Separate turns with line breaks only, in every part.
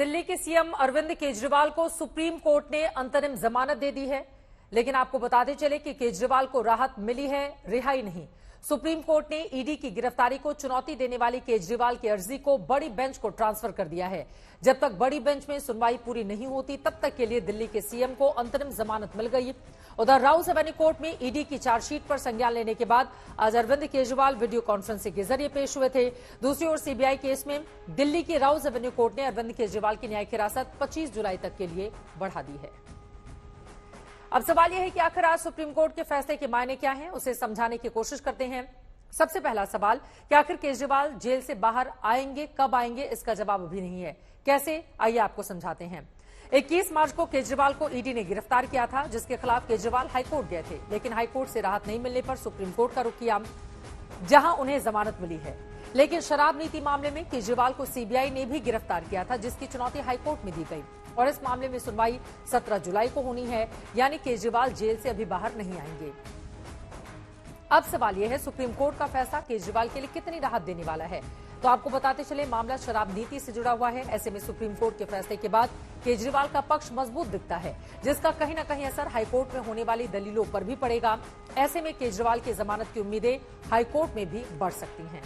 दिल्ली के सीएम अरविंद केजरीवाल को supreme court ने अंतरिम जमानत दे दी है, लेकिन आपको बताते चले कि केजरीवाल को राहत मिली है, रिहाई नहीं। सुप्रीम कोर्ट ने ईडी की गिरफ्तारी को चुनौती देने वाली केजरीवाल की अर्जी को बड़ी बेंच को ट्रांसफर कर दिया है। जब तक बड़ी बेंच में सुनवाई पूरी नहीं होती तब तक के लिए दिल्ली के सीएम को अंतरिम जमानत मिल गई। उधर राउस एवेन्यू कोर्ट में ईडी की चार्जशीट पर संज्ञान लेने के बाद आज अरविंद केजरीवाल वीडियो कॉन्फ्रेंसिंग के जरिए पेश हुए थे। दूसरी ओर सीबीआई केस में दिल्ली की राउस एवेन्यू कोर्ट ने अरविंद केजरीवाल की न्यायिक हिरासत 25 जुलाई तक के लिए बढ़ा दी है। अब सवाल यह है कि आखिर आज सुप्रीम कोर्ट के फैसले के मायने क्या हैं, उसे समझाने की कोशिश करते हैं। सबसे पहला सवाल कि आखिर केजरीवाल जेल से बाहर आएंगे, कब आएंगे, इसका जवाब अभी नहीं है। कैसे, आइए आपको समझाते हैं। 21 मार्च को केजरीवाल को ईडी ने गिरफ्तार किया था, जिसके खिलाफ केजरीवाल हाईकोर्ट गए थे, लेकिन हाईकोर्ट से राहत नहीं मिलने पर सुप्रीम कोर्ट का रुख किया, जहां उन्हें जमानत मिली है। लेकिन शराब नीति मामले में केजरीवाल को सीबीआई ने भी गिरफ्तार किया था, जिसकी चुनौती हाईकोर्ट में दी गई और इस मामले में सुनवाई 17 जुलाई को होनी है, यानी केजरीवाल जेल से अभी बाहर नहीं आएंगे। अब सवाल यह है, सुप्रीम कोर्ट का फैसला केजरीवाल के लिए कितनी राहत देने वाला है। तो आपको बताते चले, मामला शराब नीति से जुड़ा हुआ है। ऐसे में सुप्रीम कोर्ट के फैसले के बाद केजरीवाल का पक्ष मजबूत दिखता है, जिसका कहीं न कहीं असर हाईकोर्ट में होने वाली दलीलों पर भी पड़ेगा। ऐसे में केजरीवाल की जमानत की उम्मीदें हाईकोर्ट में भी बढ़ सकती हैं।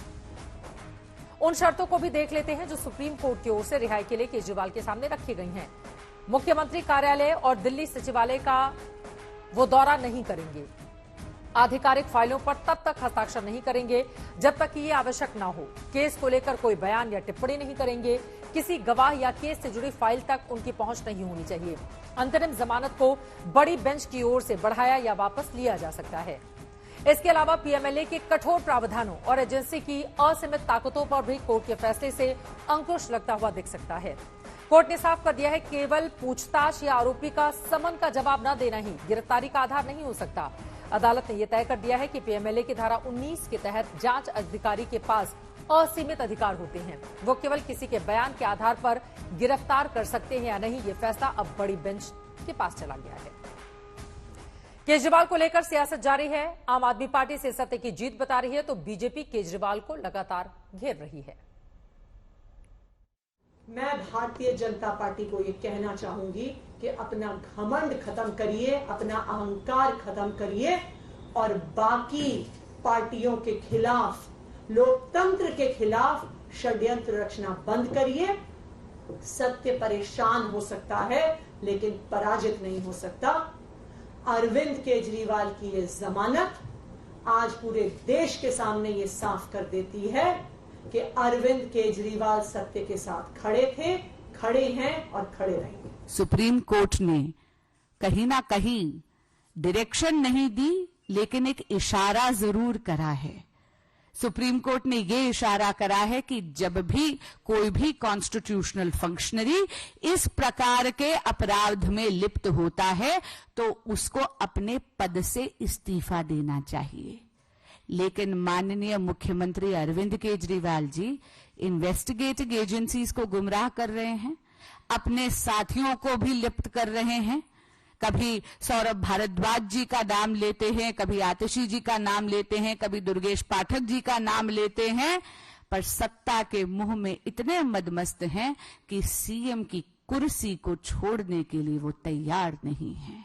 उन शर्तों को भी देख लेते हैं जो सुप्रीम कोर्ट की ओर से रिहाई के लिए केजरीवाल के सामने रखी गई हैं। मुख्यमंत्री कार्यालय और दिल्ली सचिवालय का वो दौरा नहीं करेंगे, आधिकारिक फाइलों पर तब तक हस्ताक्षर नहीं करेंगे जब तक कि ये आवश्यक ना हो। केस को लेकर कोई बयान या टिप्पणी नहीं करेंगे। किसी गवाह या केस से जुड़ी फाइल तक उनकी पहुंच नहीं होनी चाहिए। अंतरिम जमानत को बड़ी बेंच की ओर से बढ़ाया या वापस लिया जा सकता है। इसके अलावा पीएमएलए के कठोर प्रावधानों और एजेंसी की असीमित ताकतों पर भी कोर्ट के फैसले से अंकुश लगता हुआ दिख सकता है। कोर्ट ने साफ कर दिया है, केवल पूछताछ या आरोपी का समन का जवाब न देना ही गिरफ्तारी का आधार नहीं हो सकता। अदालत ने यह तय कर दिया है कि पीएमएलए की धारा 19 के तहत जांच अधिकारी के पास असीमित अधिकार होते हैं। वो केवल किसी के बयान के आधार पर गिरफ्तार कर सकते हैं या नहीं, ये फैसला अब बड़ी बेंच के पास चला गया है। केजरीवाल को लेकर सियासत जारी है। आम आदमी पार्टी से सत्य की जीत बता रही है, तो बीजेपी केजरीवाल को लगातार घेर रही है।
मैं भारतीय जनता पार्टी को ये कहना चाहूंगी कि अपना घमंड खत्म करिए, अपना अहंकार खत्म करिए और बाकी पार्टियों के खिलाफ, लोकतंत्र के खिलाफ षड्यंत्र रचना बंद करिए। सत्य परेशान हो सकता है लेकिन पराजित नहीं हो सकता। अरविंद केजरीवाल की ये जमानत आज पूरे देश के सामने ये साफ कर देती है कि अरविंद केजरीवाल सत्य के साथ खड़े थे, खड़े हैं और खड़े रहेंगे।
सुप्रीम कोर्ट ने कहीं ना कहीं डायरेक्शन नहीं दी, लेकिन एक इशारा जरूर करा है। सुप्रीम कोर्ट ने यह इशारा करा है कि जब भी कोई भी कॉन्स्टिट्यूशनल फंक्शनरी इस प्रकार के अपराध में लिप्त होता है तो उसको अपने पद से इस्तीफा देना चाहिए। लेकिन माननीय मुख्यमंत्री अरविंद केजरीवाल जी इन्वेस्टिगेटिव एजेंसीज को गुमराह कर रहे हैं, अपने साथियों को भी लिप्त कर रहे हैं। कभी सौरभ भारद्वाज जी का नाम लेते हैं, कभी आतिशी जी का नाम लेते हैं, कभी दुर्गेश पाठक जी का नाम लेते हैं, पर सत्ता के मुंह में इतने मदमस्त हैं कि सीएम की कुर्सी को छोड़ने के लिए वो तैयार नहीं है।